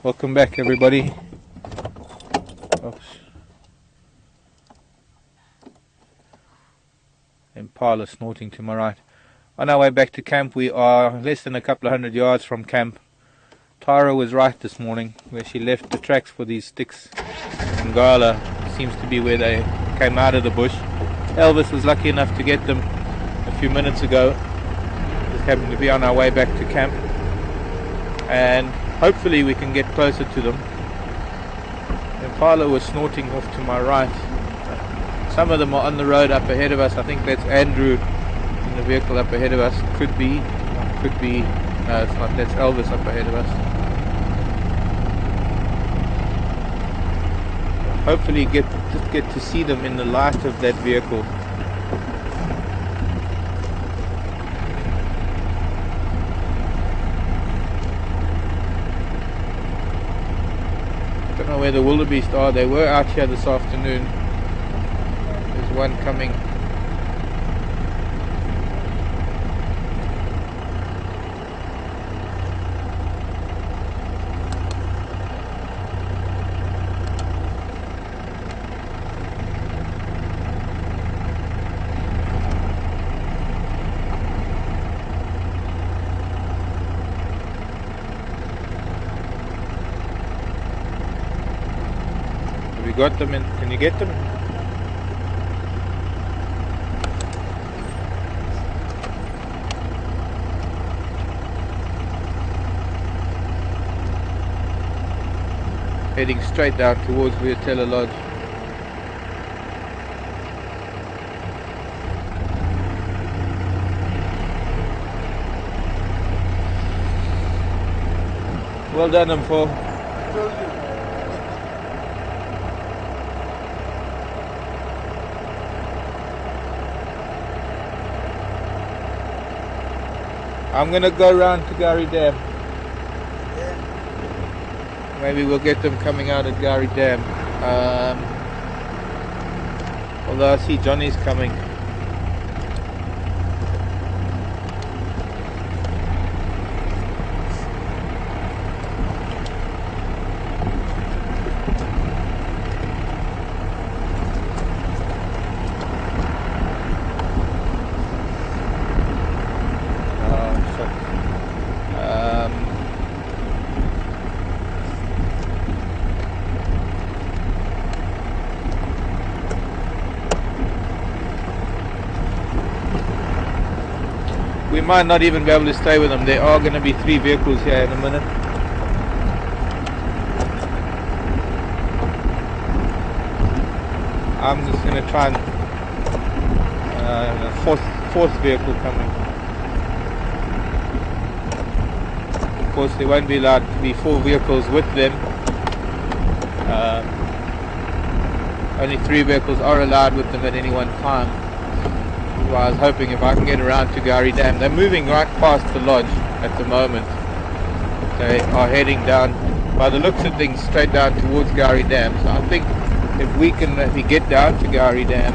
Welcome back, everybody. Oops. Impala snorting to my right. On our way back to camp, we are less than a couple of 100 yards from camp. Tara was right this morning, where she left the tracks for these sticks. Ngala seems to be where they came out of the bush. Elvis was lucky enough to get them a few minutes ago. Just happened to be on our way back to camp. And hopefully we can get closer to them. Impala was snorting off to my right. Some of them are on the road up ahead of us. I think that's Andrew in the vehicle up ahead of us. Could be. No, it's not. That's Elvis up ahead of us. Hopefully get to see them in the light of that vehicle. I don't know where the wildebeest are. They were out here this afternoon. There's one coming. Got them in. Can you get them? Heading straight down towards Viatella Lodge. Well done, M4. I'm gonna go round to Gari Dam. Maybe we'll get them coming out at Gari Dam. Although I see Johnny's coming. We might not even be able to stay with them. There are going to be 3 vehicles here in a minute. I'm just going to try and fourth vehicle coming. Of course, there won't be allowed to be 4 vehicles with them. Only 3 vehicles are allowed with them at any one time. I was hoping if I can get around to Gari Dam. They're moving right past the lodge at the moment. They are heading down, by the looks of things, straight down towards Gari Dam. So I think if we get down to Gari Dam,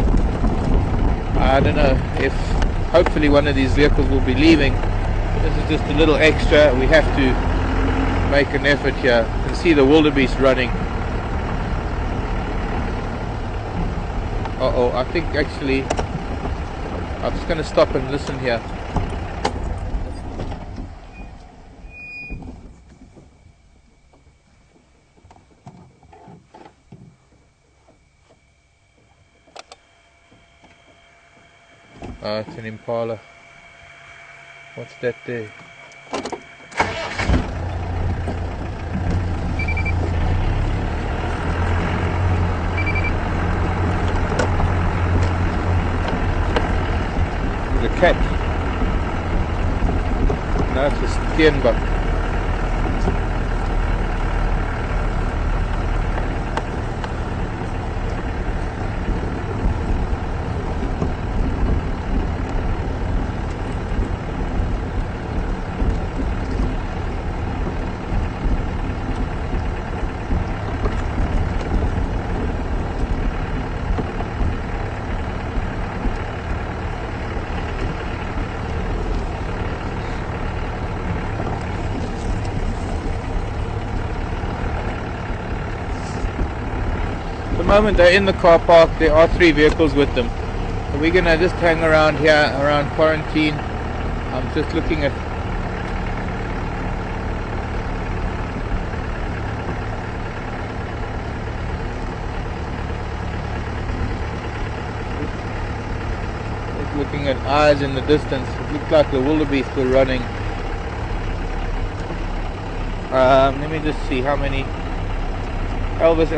I don't know if hopefully one of these vehicles will be leaving. This is just a little extra. We have to make an effort here. You can see the wildebeest running. Uh-oh, I think actually I'm just going to stop and listen here. Oh, it's an Impala. What's that there? Cat. No, it's a steenbok. moment they're in the car park. There are 3 vehicles with them. So we're gonna just hang around here, around quarantine. I'm just looking at looking at eyes in the distance. It looked like the wildebeest were running. Let me just see how many. Elvis,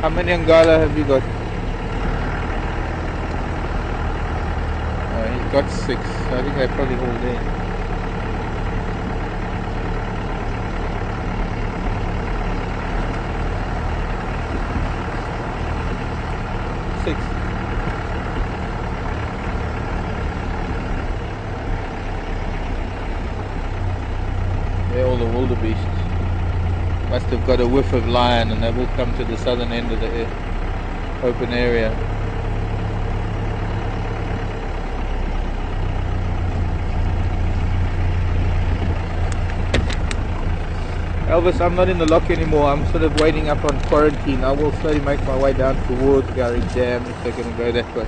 how many Angala have you got? He's got 6. I think they're probably all there. Six. They're all the wildebeests. Must have got a whiff of lion and they've all come to the southern end of the open area. Elvis, I'm not in the lock anymore. I'm sort of waiting up on quarantine. I will slowly make my way down towards Gary Dam if they're going to go that way.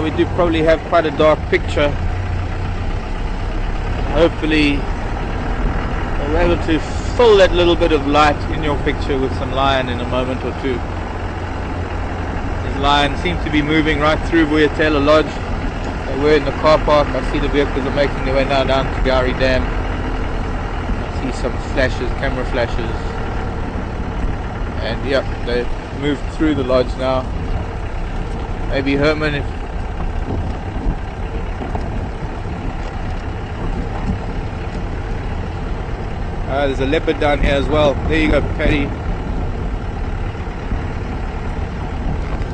We do probably have quite a dark picture. Hopefully we're able to fill that little bit of light in your picture with some lion in a moment or two. These lions seem to be moving right through Vuyatela Lodge. They were in the car park. I see the vehicles are making their way now down to Gari Dam. I see some flashes, camera flashes. And yeah, they've moved through the lodge now. Maybe Herman, if there's a leopard down here as well. There you go, Paddy.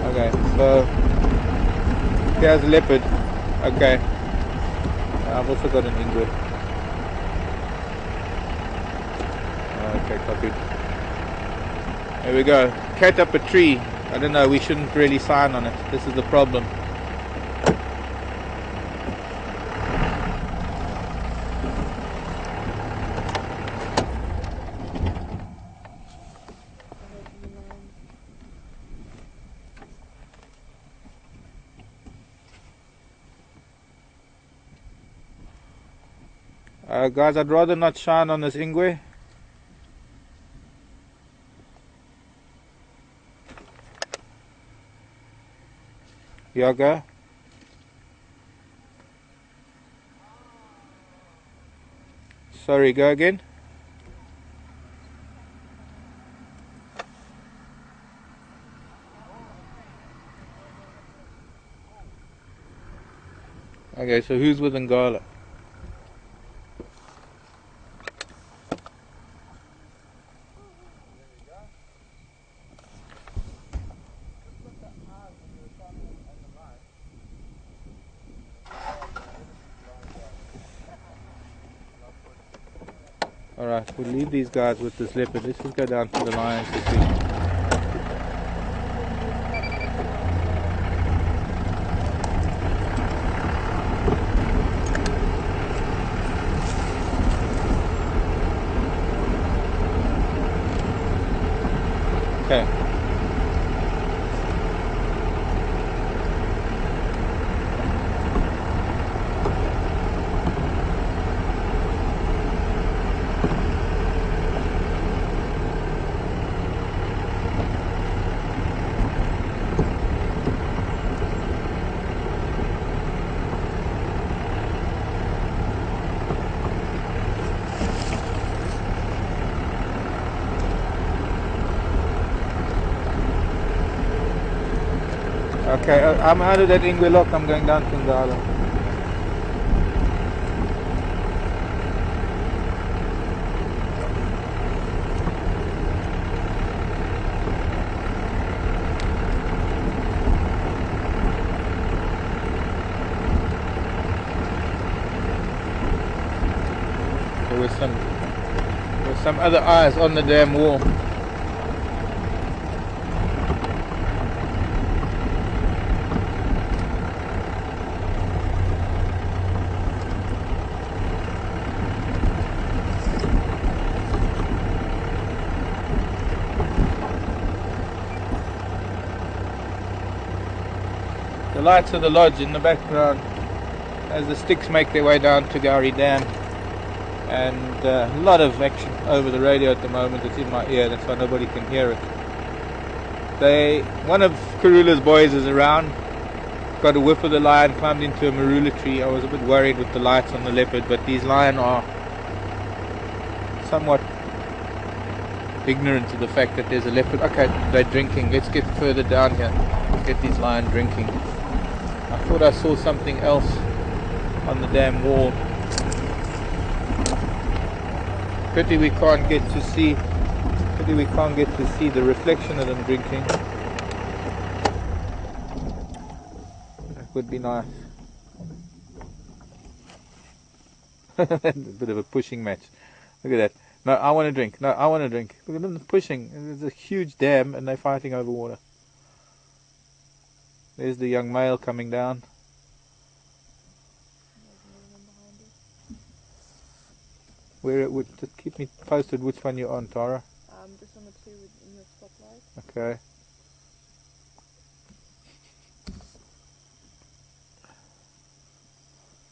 Okay, so here's a leopard. Okay, I've also got an ingwe. Okay, copied. There we go. Cat up a tree. I don't know, we shouldn't really sign on it. This is the problem. Guys, I'd rather not shine on this ingwe. Yoga. Sorry, go again. Okay, so who's with Angala? Alright, we'll leave these guys with this leopard. Let's just go down to the lions to see. Okay. Okay, I'm out of that ingwe lock. I'm going down to Ngala. There were some other eyes on the damn wall. The lights of the lodge in the background as the sticks make their way down to Gowrie Dam, and a lot of action over the radio at the moment. It's in my ear, that's why nobody can hear it. One of Karula's boys is around, got a whiff of the lion, climbed into a marula tree. I was a bit worried with the lights on the leopard, but these lion are somewhat ignorant to the fact that there's a leopard. Okay, they're drinking. Let's get further down here, get these lion drinking. I thought I saw something else on the damn wall. Pity we can't get to see the reflection of them drinking. That would be nice. A bit of a pushing match. Look at that. No, I want to drink. No, I want to drink. Look at them pushing. There's a huge dam and they're fighting over water. There's the young male coming down. Where it would just keep me posted which one you're on, Tara. Just on the two in the spotlight. Okay.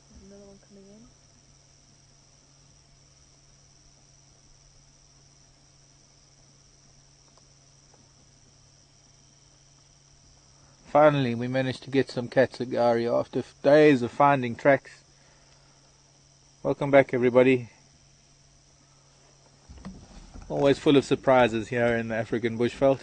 There's another one coming in. Finally, we managed to get some cats at Gowrie after days of finding tracks. Welcome back, everybody. Always full of surprises here in the African bushveld.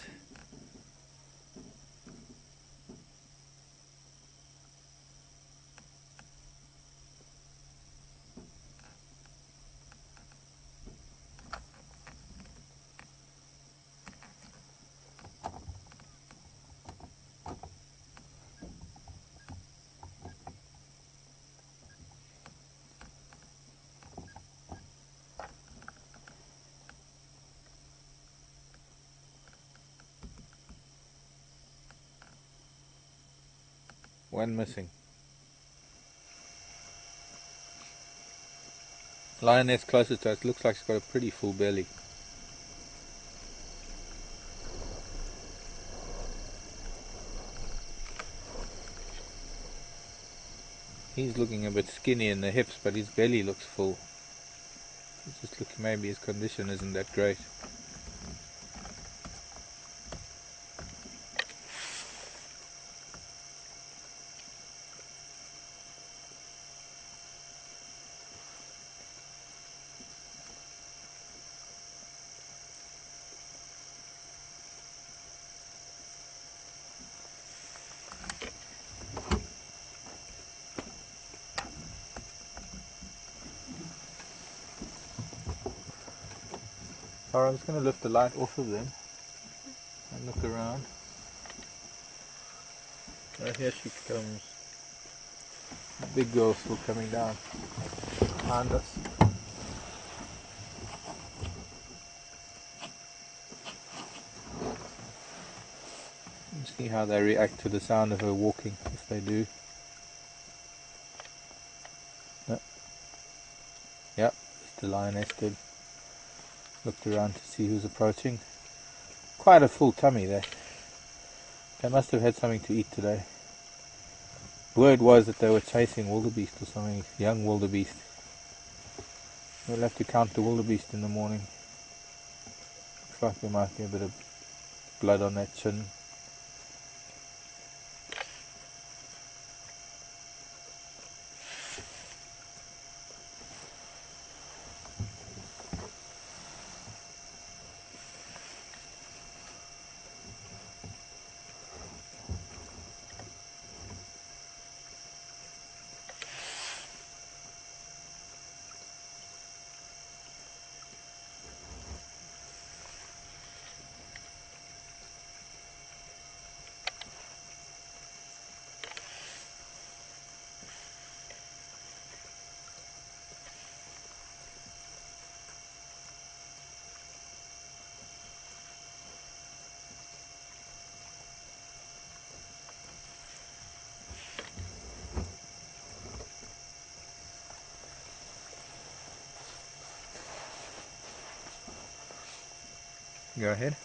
One missing. Lioness closest to us looks like she's got a pretty full belly. He's looking a bit skinny in the hips, but his belly looks full. He's just looking, maybe his condition isn't that great. Alright, I'm just going to lift the light off of them and look around. Right, here she comes. The big girl's still coming down behind us. Let's see how they react to the sound of her walking, if they do. No. Yep, the lioness did. Looked around to see who's approaching. Quite a full tummy there. They must have had something to eat today. Word was that they were chasing wildebeest or something, young wildebeest. We'll have to count the wildebeest in the morning. Looks like there might be a bit of blood on that chin. Go ahead.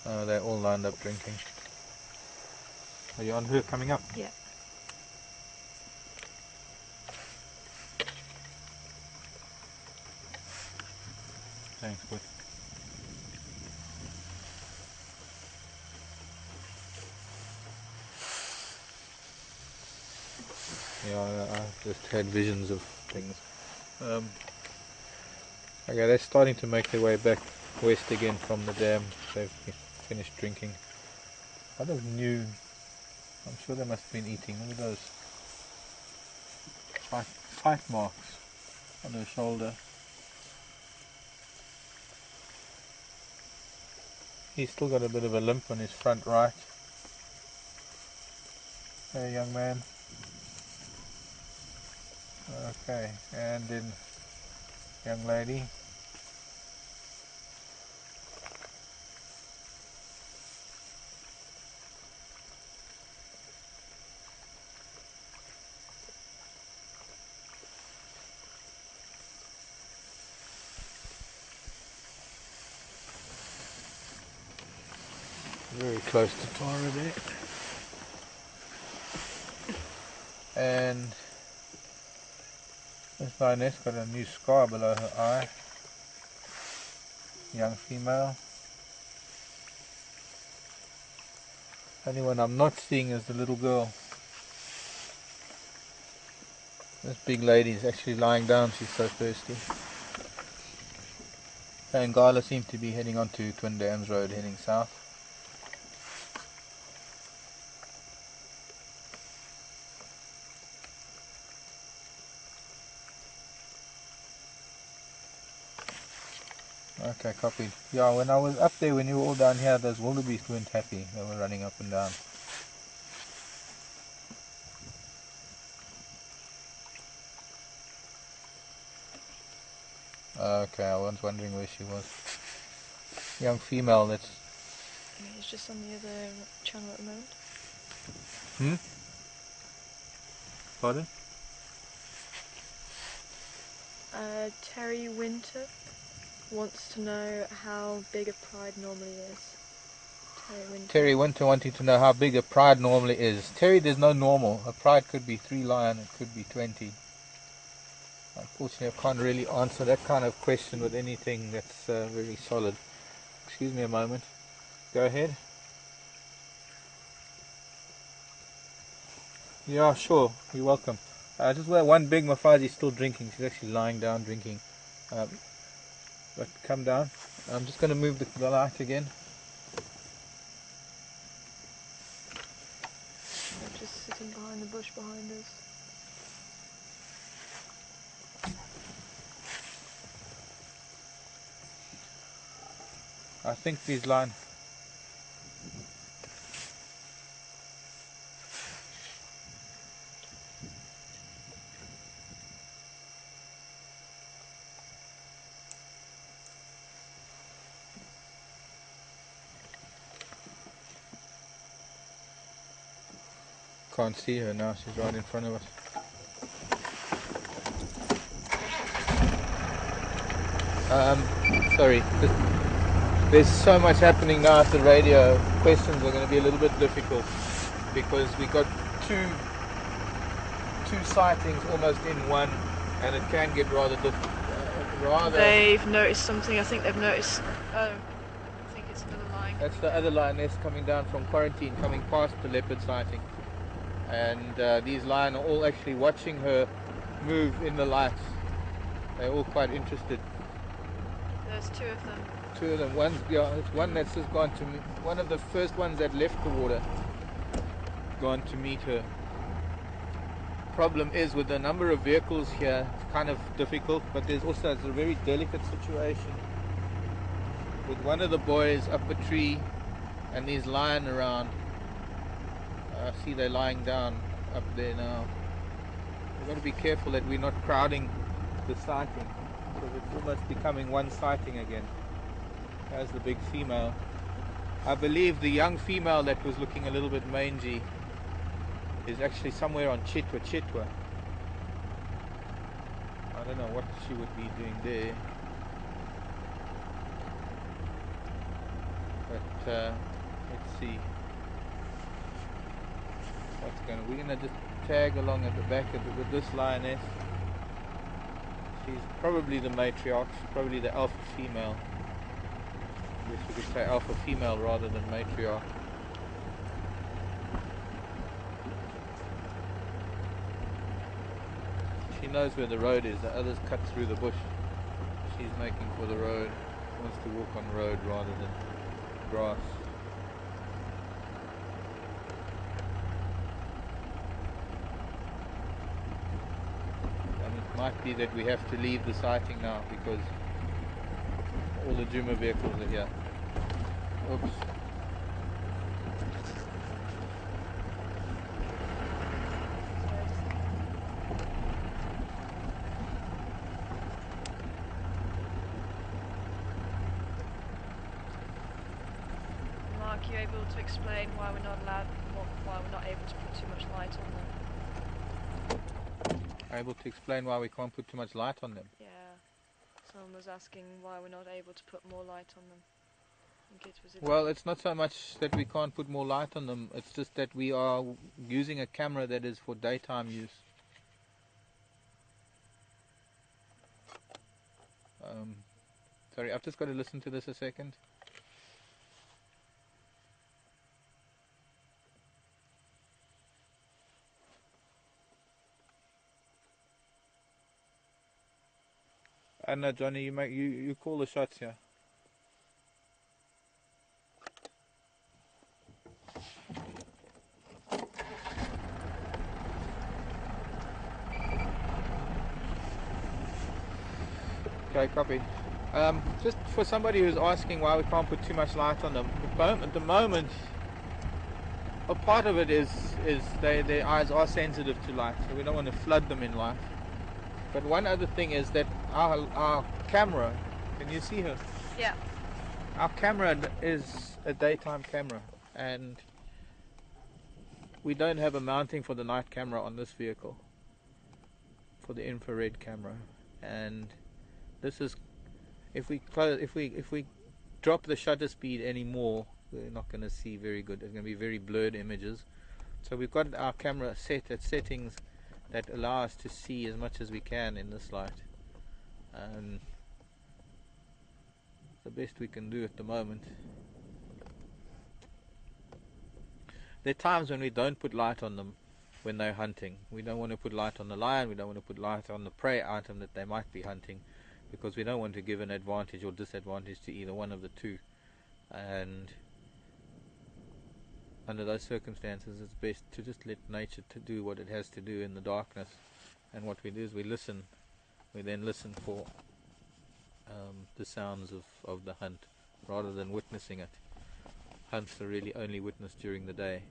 Oh, they're all lined up drinking. Are you on her coming up? Yeah. Thanks, bud. Yeah, I just had visions of things. Okay, they're starting to make their way back west again from the dam. They've finished drinking. A lot of new. I'm sure they must have been eating. Look at those fight marks on her shoulder. He's still got a bit of a limp on his front right. Hey, young man. Okay, and then young lady. Very close to Tara there. And this lioness got a new scar below her eye. Young female. Only one I'm not seeing is the little girl. This big lady is actually lying down, she's so thirsty. And Gala seems to be heading on to Twin Dams Road, heading south. Okay, copied. Yeah, when I was up there, when you were all down here, those wildebeest weren't happy. They were running up and down. Okay, I was wondering where she was. Young female, that's... He's just on the other channel at the moment. Pardon? Terry Winter wants to know how big a pride normally is. Terry Winter wanting to know how big a pride normally is. Terry, there's no normal. A pride could be 3 lion, it could be 20. Unfortunately, I can't really answer that kind of question with anything that's very solid. Excuse me a moment. Go ahead. Yeah, sure. You're welcome. Just where one big Mafazi still drinking. She's actually lying down drinking. But come down. I'm just going to move the light again. I'm just sitting behind the bush behind us. I think these lion... Can't see her now, she's right in front of us. Sorry, there's so much happening now at the radio. Questions are going to be a little bit difficult because we got two sightings almost in one, and it can get rather difficult. They've noticed something. I think they've noticed. Oh, I think it's another lion. That's the other lioness coming down from quarantine, coming past the leopard sighting. And these lions are all actually watching her move in the lights. They're all quite interested. There's 2 of them. 2 of them. It's one that's just gone to meet, one of the first ones that left the water, gone to meet her. Problem is with the number of vehicles here, it's kind of difficult, but there's also it's a very delicate situation with one of the boys up a tree and these lion around. I see they're lying down up there now. We've got to be careful that we're not crowding the sighting, because it's almost becoming one sighting again. There's the big female. I believe the young female that was looking a little bit mangy is actually somewhere on Chitwa. I don't know what she would be doing there. But let's see what's going on. We're going to just tag along at the back of with this lioness. She's probably the matriarch, she's probably the alpha female. I guess we could say alpha female rather than matriarch. She knows where the road is, the others cut through the bush. She's making for the road, wants to walk on road rather than grass. And it might be that we have to leave the sighting now because all the Juma vehicles are here. Oops. Mark, are you able to explain why we're not able to put too much light on them? Able to explain why we can't put too much light on them? Yeah. Someone was asking why we're not able to put more light on them. I think it was Well, it's not so much that we can't put more light on them, it's just that we are using a camera that is for daytime use. Sorry, I've just got to listen to this a second. And Johnny, you call the shots here. Okay, copy. Just for somebody who's asking why we can't put too much light on them, at the moment, a part of it is their eyes are sensitive to light, so we don't want to flood them in light. But one other thing is that our camera, can you see her? Yeah. Our camera is a daytime camera, and we don't have a mounting for the night camera on this vehicle, for the infrared camera. And this is, if we drop the shutter speed anymore, we're not going to see very good. It's going to be very blurred images. So we've got our camera set at settings that allow us to see as much as we can in this light. And the best we can do at the moment. There are times when we don't put light on them when they're hunting. We don't want to put light on the lion, we don't want to put light on the prey item that they might be hunting, because we don't want to give an advantage or disadvantage to either one of the two. And under those circumstances, it's best to just let nature to do what it has to do in the darkness. And what we do is we listen. We then listen for the sounds of the hunt, rather than witnessing it. Hunts are really only witnessed during the day.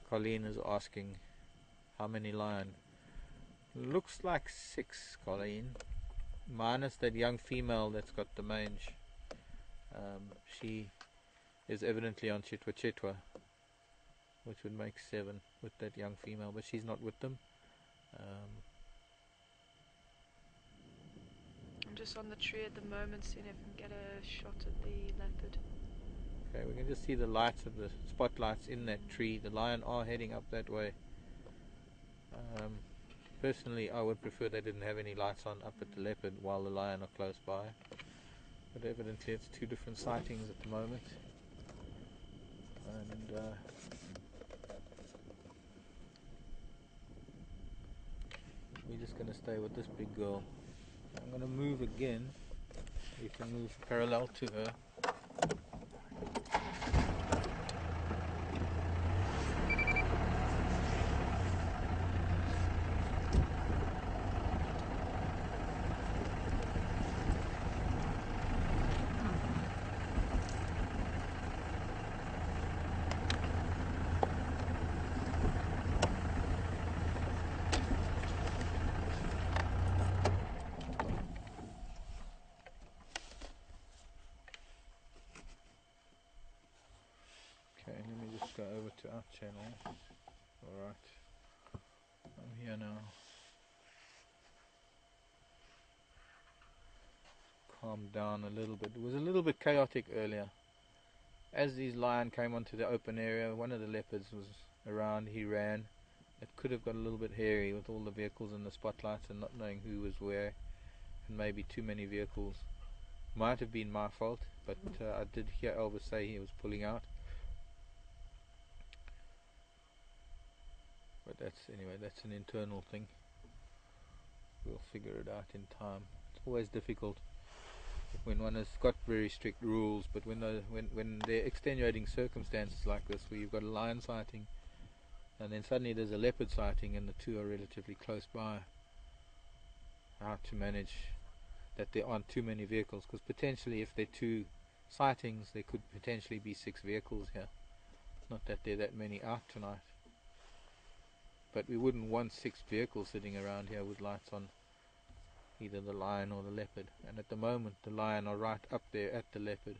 Colleen is asking how many lion. Looks like 6, Colleen, minus that young female that's got the mange. She is evidently on Chitwa Chitwa, which would make 7 with that young female, but she's not with them. I'm just on the tree at the moment, seeing if I can get a shot at the leopard. Okay, we can just see the lights of the spotlights in that tree. The lion are heading up that way. Personally, I would prefer they didn't have any lights on up at the leopard while the lion are close by. But evidently it's 2 different sightings at the moment. And we're just going to stay with this big girl. I'm going to move again. You can move parallel to her. go over to our channel. Alright, I'm here now. Calm down a little bit. It was a little bit chaotic earlier. As these lion came onto the open area, one of the leopards was around, he ran. It could have got a little bit hairy with all the vehicles and the spotlights and not knowing who was where, and maybe too many vehicles. Might have been my fault, but I did hear Elvis say he was pulling out. But that's an internal thing. We'll figure it out in time. It's always difficult when one has got very strict rules, but when there are extenuating circumstances like this, where you've got a lion sighting and then suddenly there's a leopard sighting and the two are relatively close by, how to manage that there aren't too many vehicles, because potentially if there are two sightings there could potentially be 6 vehicles here. Not that there are that many out tonight, but we wouldn't want 6 vehicles sitting around here with lights on either the lion or the leopard. And at the moment the lion are right up there at the leopard,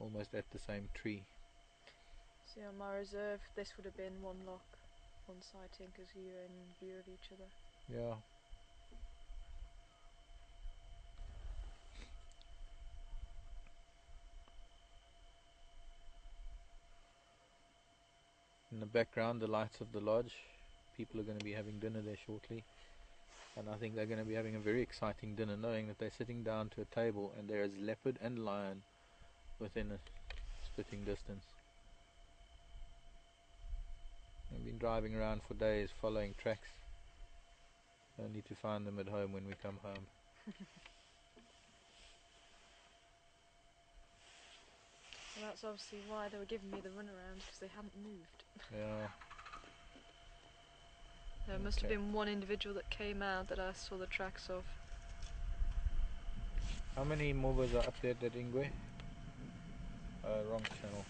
almost at the same tree. See, on my reserve this would have been one lock, one sighting, because you were in view of each other. Yeah. In the background, the lights of the lodge. People are going to be having dinner there shortly, and I think they're going to be having a very exciting dinner, knowing that they're sitting down to a table and there is leopard and lion within a spitting distance. I've been driving around for days following tracks, only to find them at home when we come home. And that's obviously why they were giving me the runaround, because they hadn't moved. Yeah. There must have been one individual that came out that I saw the tracks of. How many movers are up there at Ingwe? Wrong channel.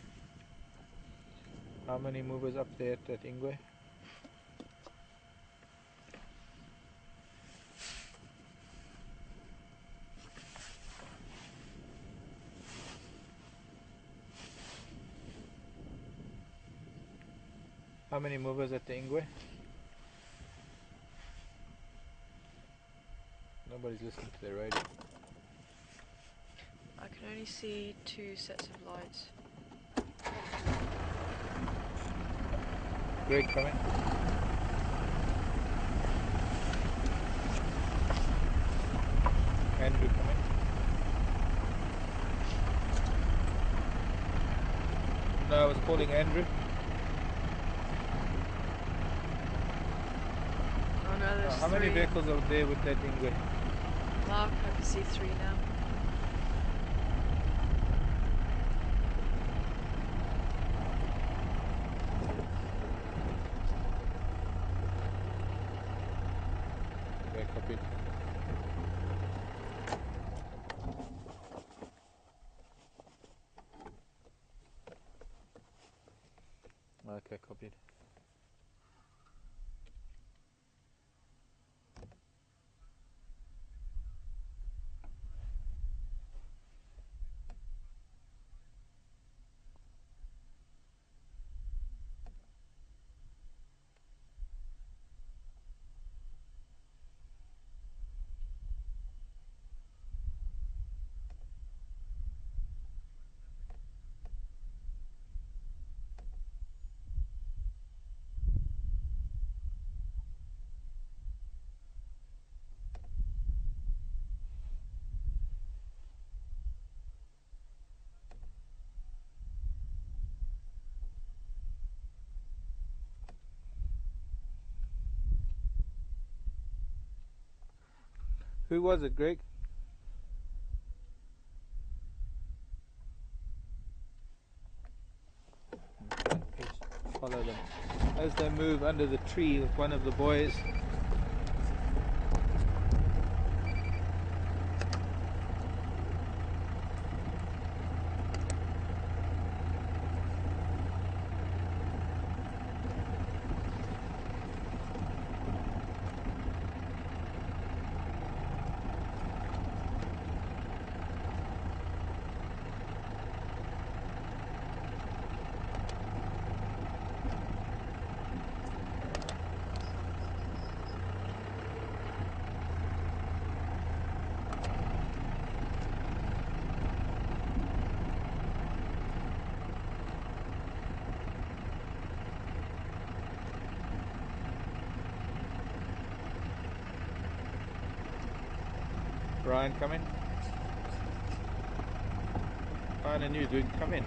How many movers up there at Ingwe? How many movers at the Ingwe? Nobody's listening to their radio. I can only see 2 sets of lights. Greg coming. Andrew coming. No, I was calling Andrew. Oh no, there's How 3. many vehicles are there with that Ingwe? Marc, I can see 3 now. Okay, copied. Okay, copied. Who was it, Greg? Okay, just follow them as they move under the tree with one of the boys. Ryan, come in. Ryan and you, dude, come in.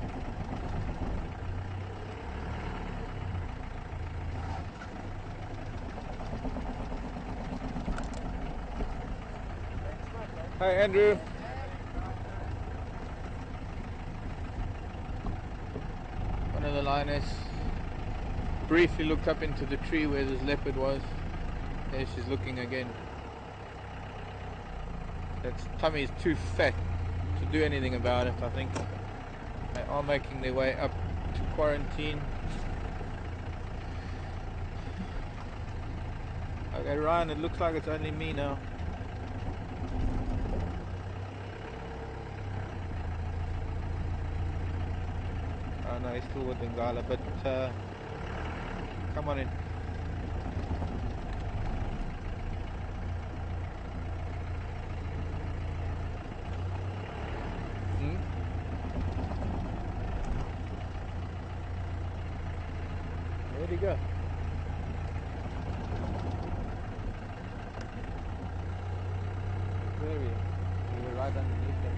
Hi, Andrew. One of the lioness briefly looked up into the tree where this leopard was. There she's looking again. Its tummy is too fat to do anything about it, I think. They are making their way up to quarantine. Okay, Ryan, it looks like it's only me now. Oh no, he's still with Bengala, but come on in. Where'd he go? Where are you? You were right underneath him.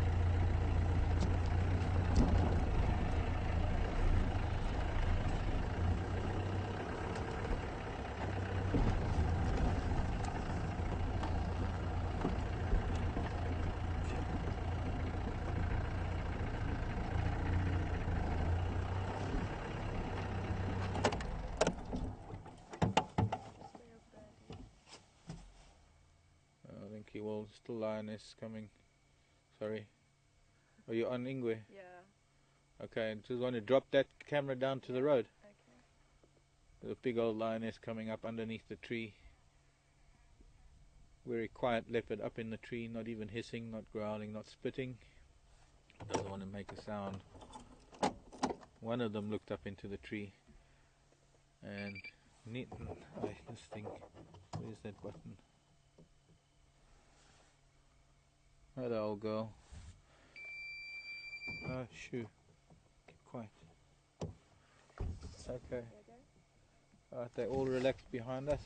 I think he will. Still lioness coming. Sorry. Are you on Ingwe? Yeah. Okay, just want to drop that camera down to the road. Okay. There's a big old lioness coming up underneath the tree. Very quiet leopard up in the tree, not even hissing, not growling, not spitting. Doesn't want to make a sound. One of them looked up into the tree and this thing, where's that button? Hello, old girl. Oh, shoo. Keep quiet. Okay. Alright, they all relaxed behind us.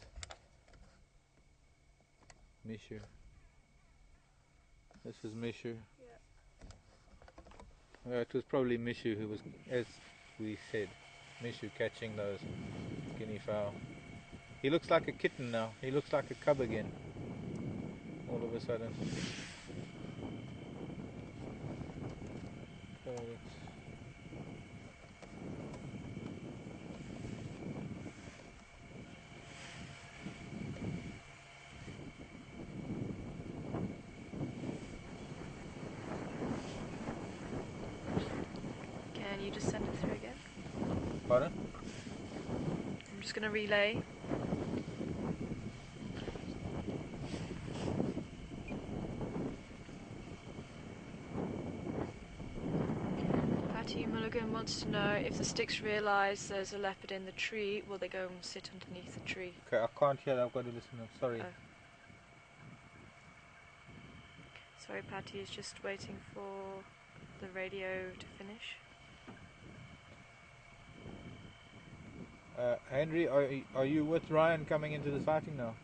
Mishu. This is Mishu. Yeah. It was probably Mishu who was, as we said, Mishu catching those guinea fowl. He looks like a kitten now. He looks like a cub again. All of a sudden. Okay, Can you just send it through again? pardon? I'm just going to relay. Patty Mulligan wants to know if the sticks realise there's a leopard in the tree, will they go and sit underneath the tree? Okay, I can't hear. I've got to listen. I'm sorry. Oh. Sorry, Patty is just waiting for the radio to finish. Henry, are you with Ryan coming into the sighting now?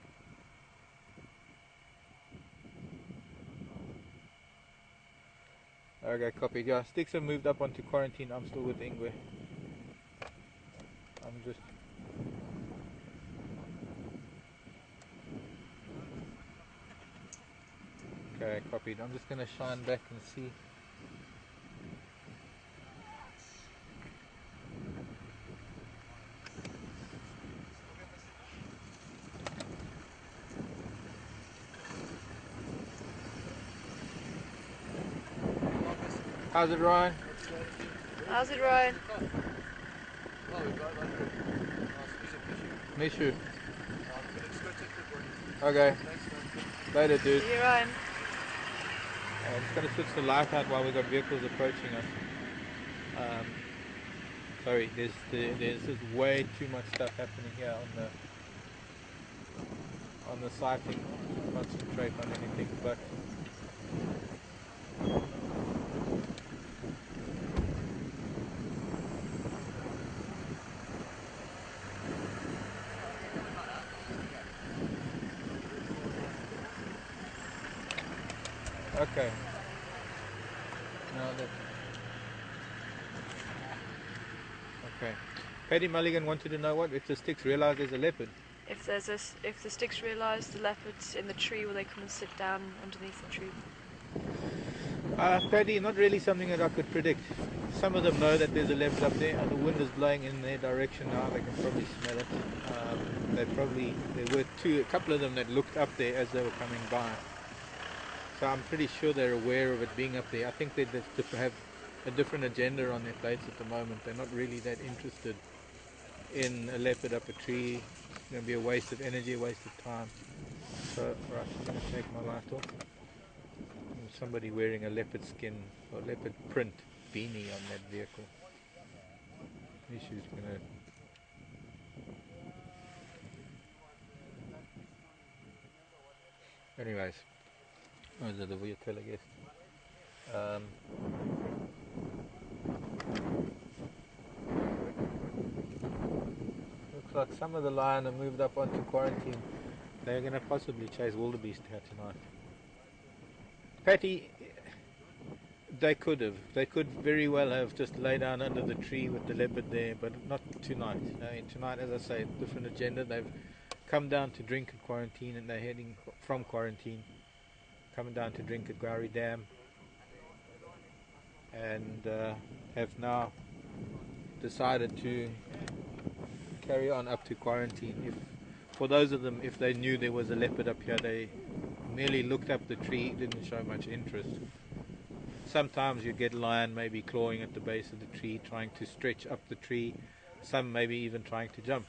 Okay, copy. Yeah, sticks have moved up onto quarantine. I'm still with Ingwe. I'm just... Okay, copied. I'm just going to shine back and see. How's it, Ryan? How's it, Ryan? Mishu. Okay. Later, dude. See you, Ryan. I'm just going to switch the light out while we've got vehicles approaching us. Sorry, there's just way too much stuff happening here on the sighting to concentrate on anything but. Okay. No, that. Okay. Paddy Mulligan wanted to know what if the sticks realise there's a leopard. If the sticks realise the leopard's in the tree, will they come and sit down underneath the tree? Paddy, not really something that I could predict. Some of them know that there's a leopard up there, and the wind is blowing in their direction now. They can probably smell it. There were a couple of them that looked up there as they were coming by. So I'm pretty sure they're aware of it being up there. I think they just have a different agenda on their plates at the moment. They're not really that interested in a leopard up a tree. It's going to be a waste of energy, a waste of time. So, right, I'm going to take my light off. There's somebody wearing a leopard skin or leopard print beanie on that vehicle. She's going to... Anyways, those are the vehicle, I guess. Looks like some of the lion have moved up onto quarantine. They're going to possibly chase wildebeest here tonight. Patty, they could very well have just lay down under the tree with the leopard there, but not tonight. Tonight, as I say, different agenda. They've come down to drink at quarantine, and they're heading from quarantine, coming down to drink at Gowrie Dam, and have now decided to carry on up to quarantine. For those of them, if they knew there was a leopard up here, they merely looked up the tree, didn't show much interest. Sometimes you get lion maybe clawing at the base of the tree, trying to stretch up the tree, some maybe even trying to jump.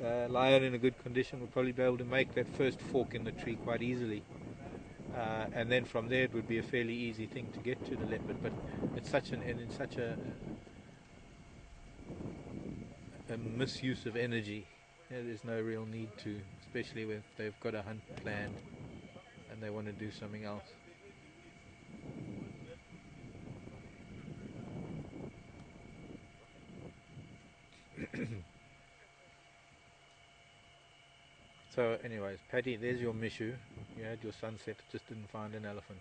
Lion in a good condition would probably be able to make that first fork in the tree quite easily, and then from there it would be a fairly easy thing to get to the leopard, but it's such a misuse of energy. There's no real need to, especially if they've got a hunt planned and they want to do something else. So anyways, Paddy, there's your Mishu. You had your sunset, just didn't find an elephant.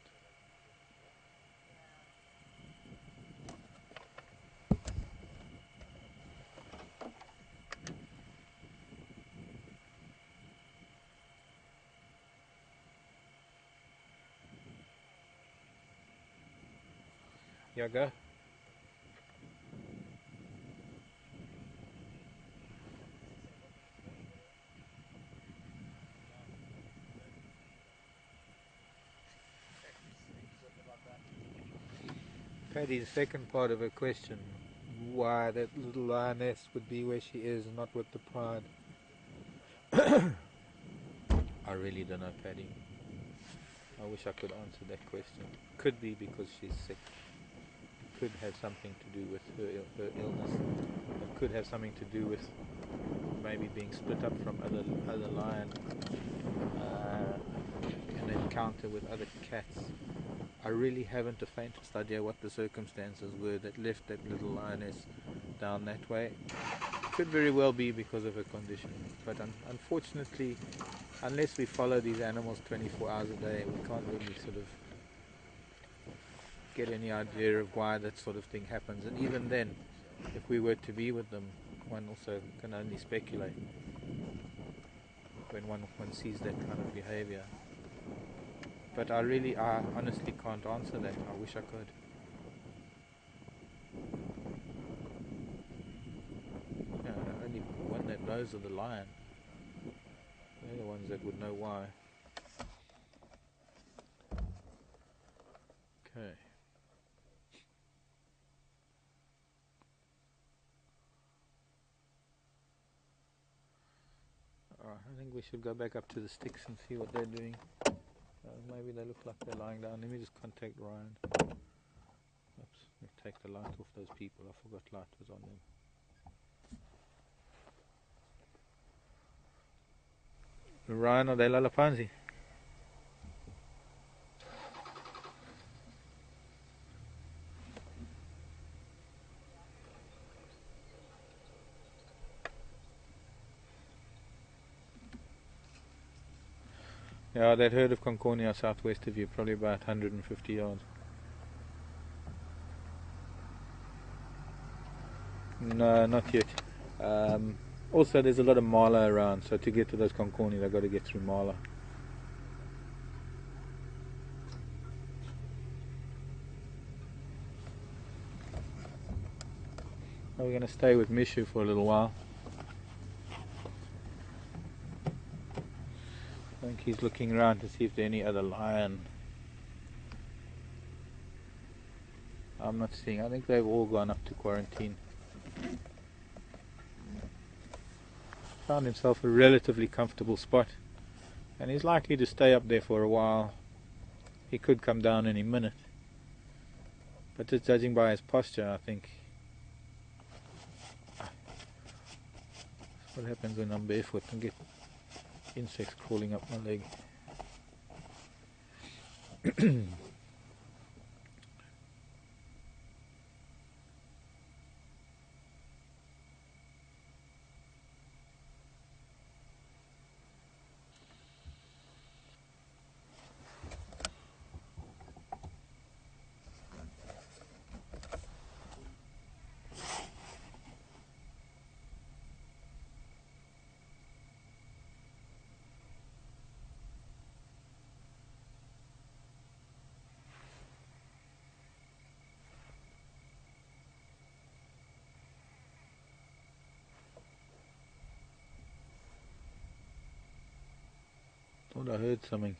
Yeah, go. Paddy's second part of her question, why that little lioness would be where she is and not with the pride. I really don't know, Paddy. I wish I could answer that question. Could be because she's sick. It could have something to do with her illness. It could have something to do with maybe being split up from other lion, an encounter with other cats. I really haven't the faintest idea what the circumstances were that left that little lioness down that way. It could very well be because of her condition, but unfortunately, unless we follow these animals 24 hours a day, we can't really sort of get any idea of why that sort of thing happens. And even then, if we were to be with them, one also can only speculate when one sees that kind of behavior. But I honestly can't answer that. I wish I could. Yeah, the only one that knows are the lion. They're the ones that would know why. Okay. Alright, I think we should go back up to the sticks and see what they're doing. Maybe they look like they're lying down. Let me just contact Ryan. Oops, let me take the light off those people. I forgot light was on them. Ryan, are they Lalapanzi? Yeah, that herd of Concordia southwest of you, probably about 150 yards. No, not yet. Also, there's a lot of marla around, so to get to those Concordia, they've got to get through marla. We're going to stay with Mishu for a little while. I think he's looking around to see if there's any other lion. I'm not seeing. I think they've all gone up to quarantine. Found himself a relatively comfortable spot, and he's likely to stay up there for a while. He could come down any minute, but just judging by his posture, I think that's what happens when I'm barefoot and get insects crawling up my leg. Thought I heard something.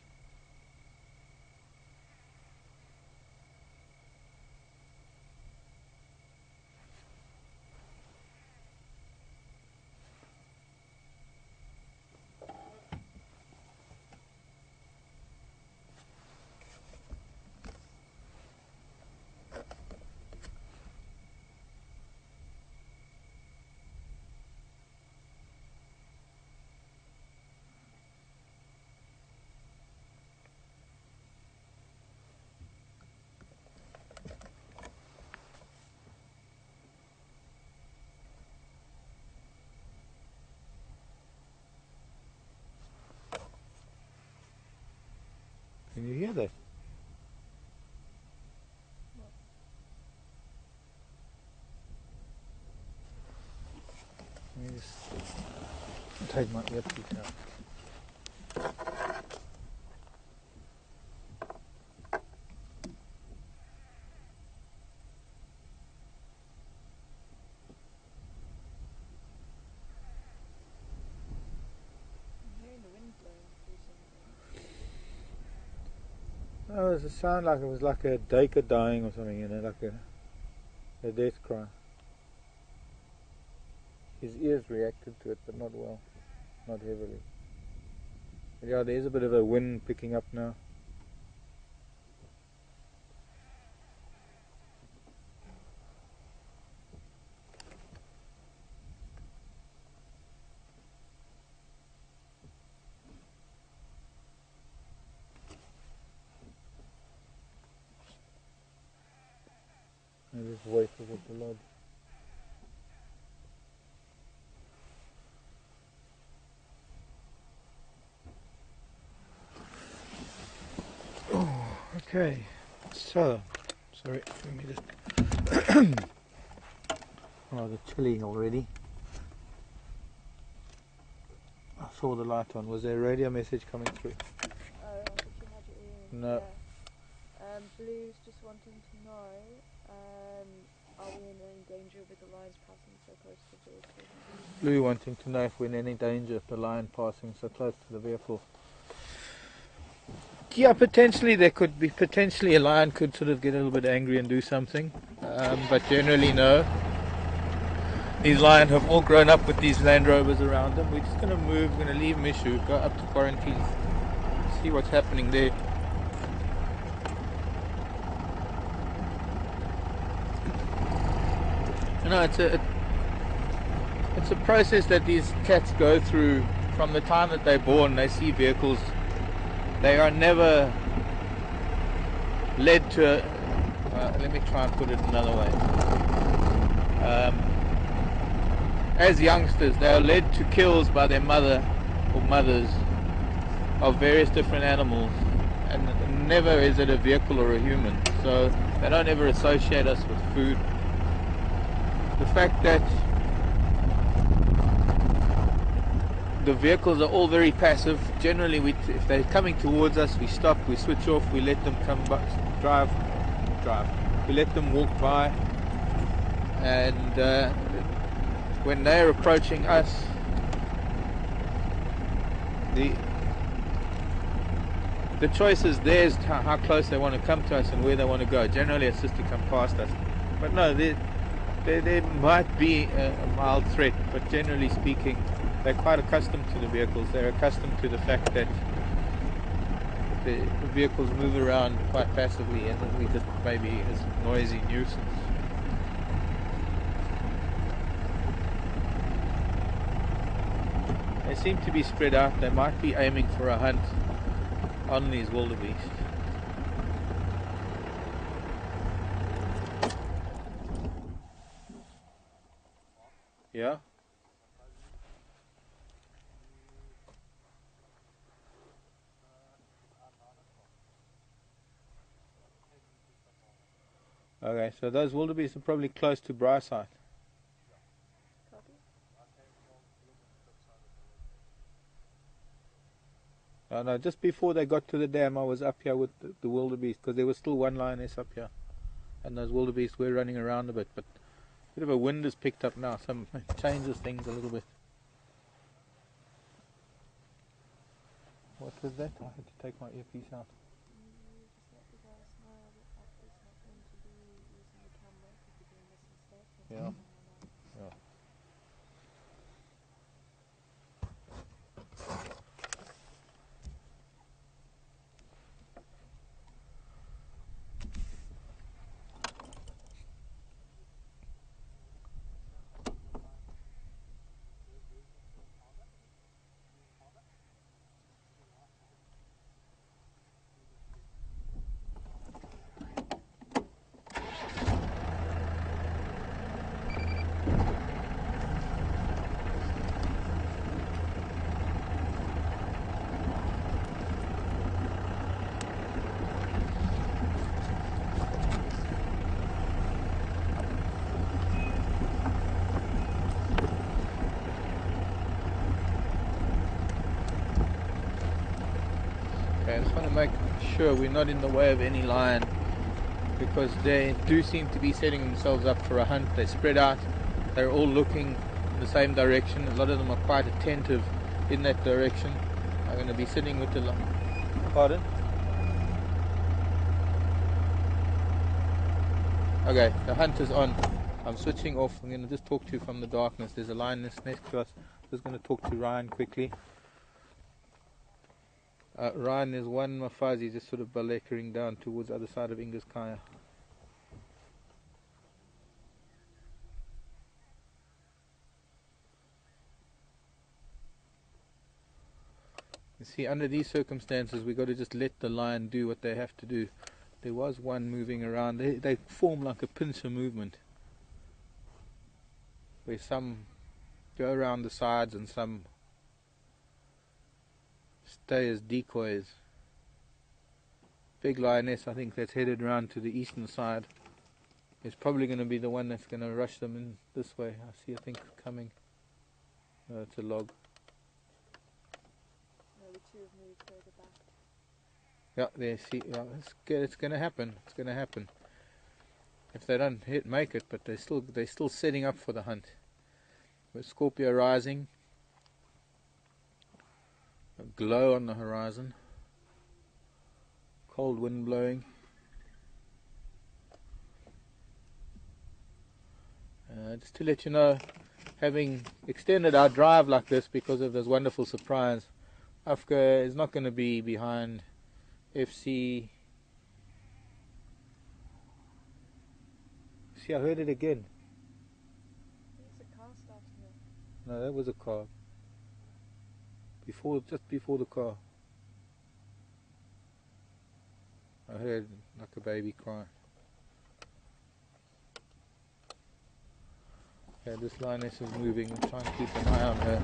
Can you hear that? Let me just take my earpiece out. Oh, it sounded like it was like a duiker dying or something, you know, like a death cry. His ears reacted to it, but not well, not heavily. But yeah, there's a bit of a wind picking up now. And this voice is at the lodge. Oh, okay. So, sorry, let me just. Oh, the chilly already. I saw the light on. Was there a radio message coming through? Oh, I think you had it in. No. Yeah. Blue's just wanting to know, are we in any danger with the lions passing so close to the vehicle? Blue wanting to know if we're in any danger of the lion passing so close to the vehicle. Yeah, potentially there could be, potentially a lion could sort of get a little bit angry and do something, but generally no. These lions have all grown up with these Land Rovers around them. We're just going to move, we're going to leave Mishu, go up to quarantine, see what's happening there. You know, it's a process that these cats go through from the time that they're born. They see vehicles. They are never led to let me try and put it another way. As youngsters, they are led to kills by their mother or mothers of various different animals, and never is it a vehicle or a human. So they don't ever associate us with food. The fact that the vehicles are all very passive. Generally, if they're coming towards us, we stop, we switch off, we let them come by, drive. We let them walk by, and when they're approaching us, the choice is theirs how close they want to come to us and where they want to go. Generally, it's just to come past us. But no, there might be a mild threat, but generally speaking, they're quite accustomed to the vehicles. They're accustomed to the fact that the vehicles move around quite passively, and we just maybe as a noisy nuisance. They seem to be spread out. They might be aiming for a hunt on these wildebeest. Yeah? Okay, so those wildebeest are probably close to Bryside. No, just before they got to the dam, I was up here with the wildebeest, because there was still one lioness up here, and those wildebeest were running around a bit, but a bit of a wind has picked up now, so it changes things a little bit. What was that? I had to take my earpiece out. Yeah. Yeah. I just want to make sure we're not in the way of any lion, because they do seem to be setting themselves up for a hunt. They're spread out, they're all looking in the same direction. A lot of them are quite attentive in that direction. I'm going to be sitting with the lion. Pardon? Okay, the hunt is on. I'm switching off. I'm going to just talk to you from the darkness. There's a lioness next to us. I'm just going to talk to Ryan quickly. Ryan, there's one mafazi just sort of balekering down towards the other side of Inga's Kaya. You see, under these circumstances, we've got to just let the lion do what they have to do. There was one moving around. They form like a pincer movement, where some go around the sides and some stay as decoys. Big lioness, I think, that's headed around to the eastern side is probably going to be the one that's going to rush them in this way. I see a thing coming. It's a log. No, the two have moved further back. Yeah, there. See, yeah, it's going to happen. It's going to happen. If they don't make it, but they're still setting up for the hunt. With Scorpio rising, a glow on the horizon, cold wind blowing. Just to let you know, having extended our drive like this because of this wonderful surprise, Afghan is not going to be behind FC. See, I heard it again. There's a car starting up. No, that was a car. Just before the car, I heard like a baby cry. Yeah, this lioness is moving. I'm trying to keep an eye on her.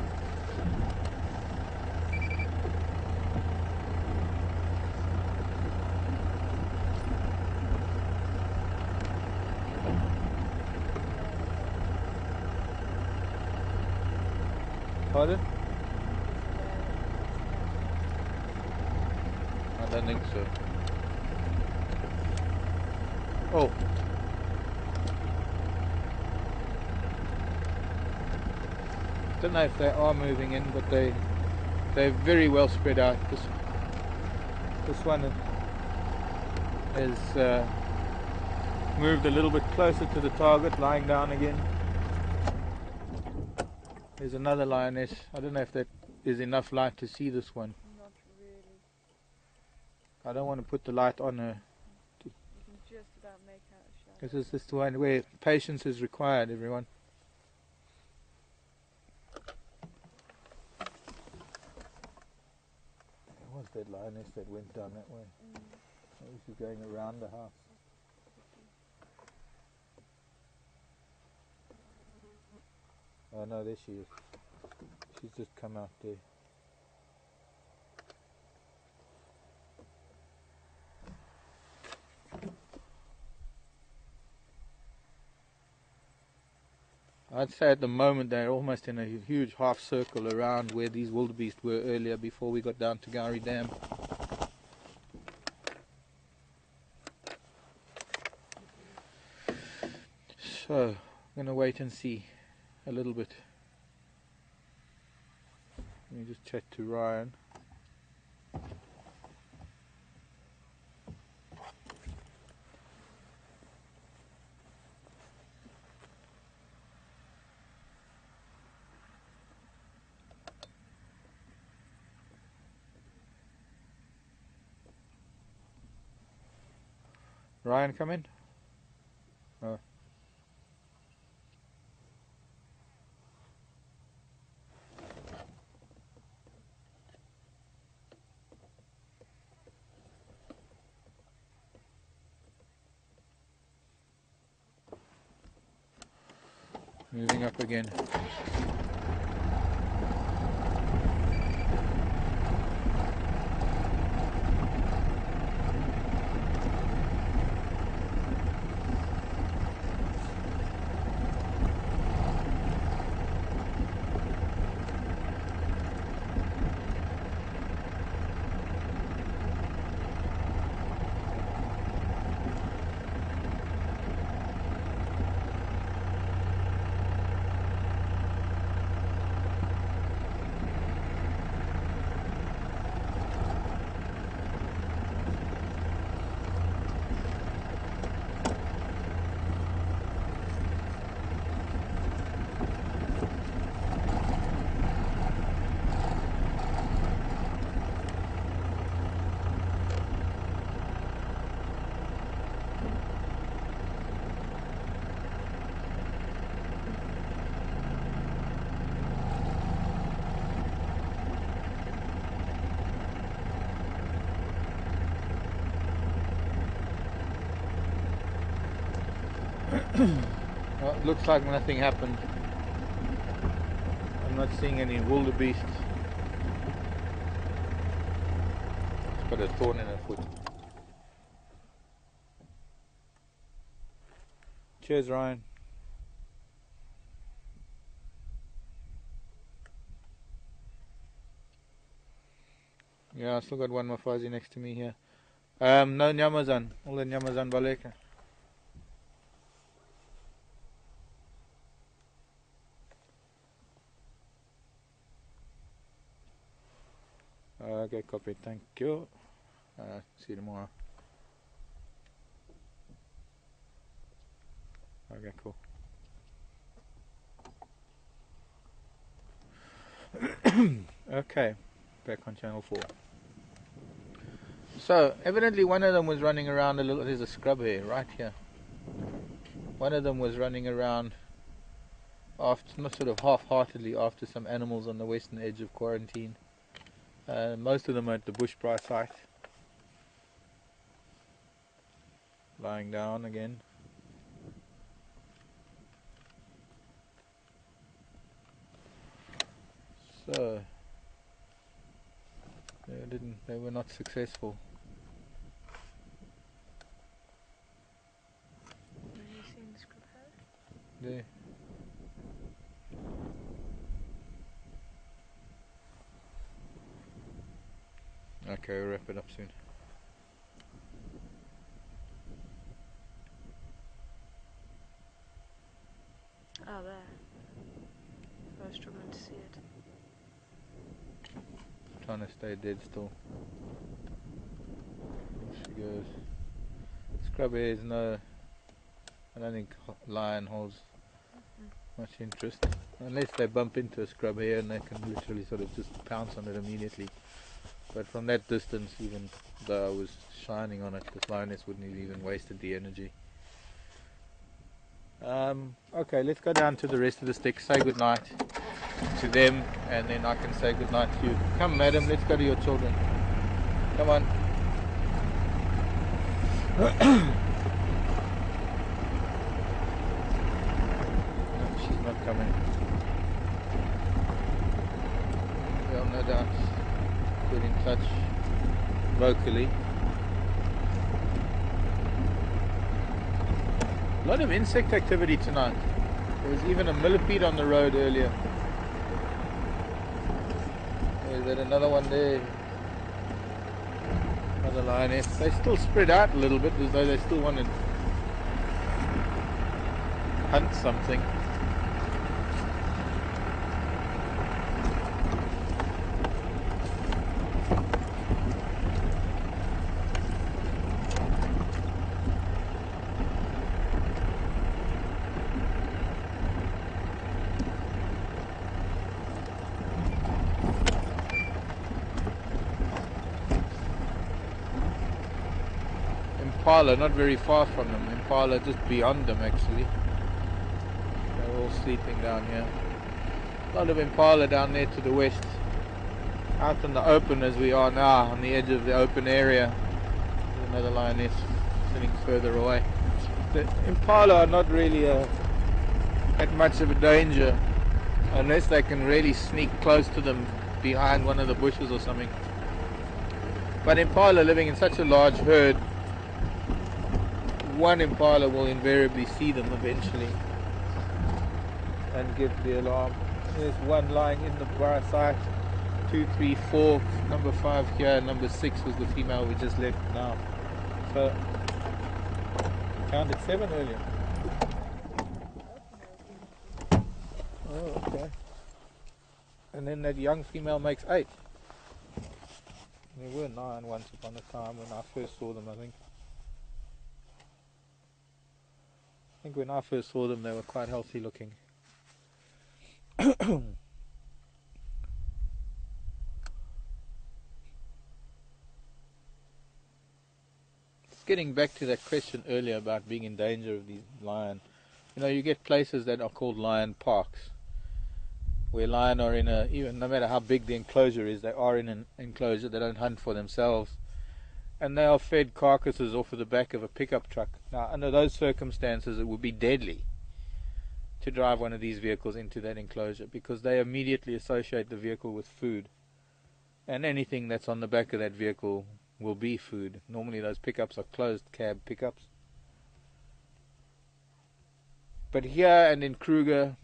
Pardon? I don't think so. Oh. Don't know if they are moving in, but they're very well spread out. This one has moved a little bit closer to the target, lying down again. There's another lioness. I don't know if that is enough light to see this one. Not really. I don't want to put the light on her. You can just about make out a shadow. This is just the one where patience is required, everyone. What was that lioness that went down that way? Maybe she's going around the house. Oh no, there she is. She's just come out there. I'd say at the moment they're almost in a huge half circle around where these wildebeest were earlier before we got down to Gowrie Dam. So, I'm going to wait and see a little bit. Let me just chat to Ryan. Ryan, come in. Oh. Moving up again. Well, it looks like nothing happened. I'm not seeing any wildebeest. It's got a thorn in her foot. Cheers, Ryan. Yeah, I still got one mafazi next to me here. No nyamazan. All the nyamazan baleka. Okay, copy. Thank you. See you tomorrow. Okay, cool. Okay, back on channel 4. So, evidently one of them was running around a little. There's a scrub here, right here. One of them was running around after, not sort of half-heartedly, after some animals on the western edge of quarantine. Most of them are at the Bushbrae site. Lying down again. So, they were not successful. Have you seen the scrub head? There. Okay, we'll wrap it up soon. Oh, there. I was struggling to see it. Trying to stay dead still. There she goes. Scrub hares, no. I don't think lion holds much interest. Unless they bump into a scrub hare and they can literally sort of just pounce on it immediately. But from that distance, even though I was shining on it, the lioness wouldn't have even wasted the energy. Okay, let's go down to the rest of the sticks. Say goodnight to them, and then I can say goodnight to you. Come, madam, let's go to your children. Come on. No, she's not coming. Well, no doubt get in touch vocally. A lot of insect activity tonight. There was even a millipede on the road earlier. Is there another one there? Another lioness. They still spread out a little bit as though they still want to hunt something. Impala, not very far from them. Impala just beyond them actually. They're all sleeping down here. A lot of impala down there to the west. Out in the open as we are now, on the edge of the open area. There's another lioness sitting further away. The impala are not really that much of a danger unless they can really sneak close to them behind one of the bushes or something. But impala living in such a large herd, one impala will invariably see them eventually and give the alarm. There's one lying in the bar site. 2, 3, 4, number 5 here, number 6 was the female we just left now. So counted 7 earlier. Oh, okay. And then that young female makes 8. There were 9 once upon a time when I first saw them, I think. I think when I first saw them they were quite healthy looking. Getting back to that question earlier about being in danger of these lion, you know, you get places that are called lion parks, where lion are in a, even no matter how big the enclosure is, they are in an enclosure. They don't hunt for themselves, and they are fed carcasses off of the back of a pickup truck. Now, under those circumstances, it would be deadly to drive one of these vehicles into that enclosure, because they immediately associate the vehicle with food, and anything that's on the back of that vehicle will be food. Normally those pickups are closed cab pickups. But here and in Kruger,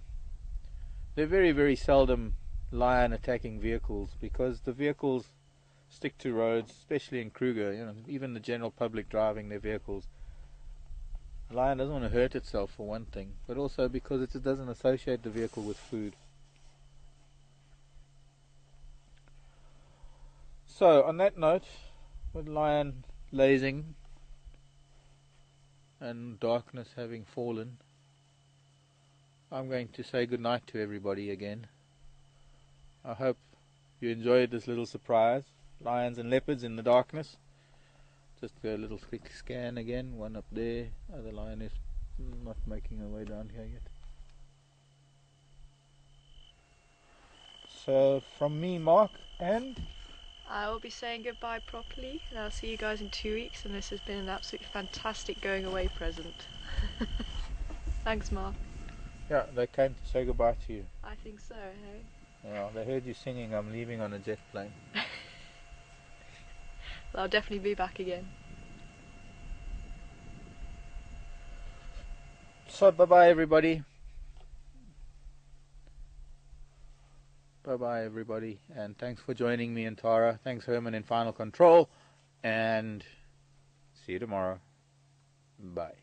they're very, very seldom lion attacking vehicles, because the vehicles stick to roads, especially in Kruger. You know, even the general public driving their vehicles. The lion doesn't want to hurt itself, for one thing, but also because it just doesn't associate the vehicle with food. So, on that note, with lion lazing and darkness having fallen, I'm going to say goodnight to everybody again. I hope you enjoyed this little surprise. Lions and leopards in the darkness. Just a little quick scan again. One up there. Other lion is not making her way down here yet. So from me, Mark, and I will be saying goodbye properly, and I'll see you guys in 2 weeks, and this has been an absolutely fantastic going away present. Thanks, Mark. yeah, they came to say goodbye to you. I think so, hey? Yeah, they heard you singing I'm leaving on a jet plane. Well, I'll definitely be back again. So bye bye everybody. Bye bye everybody, and thanks for joining me and Tara. Thanks Herman in Final Control, and see you tomorrow. Bye.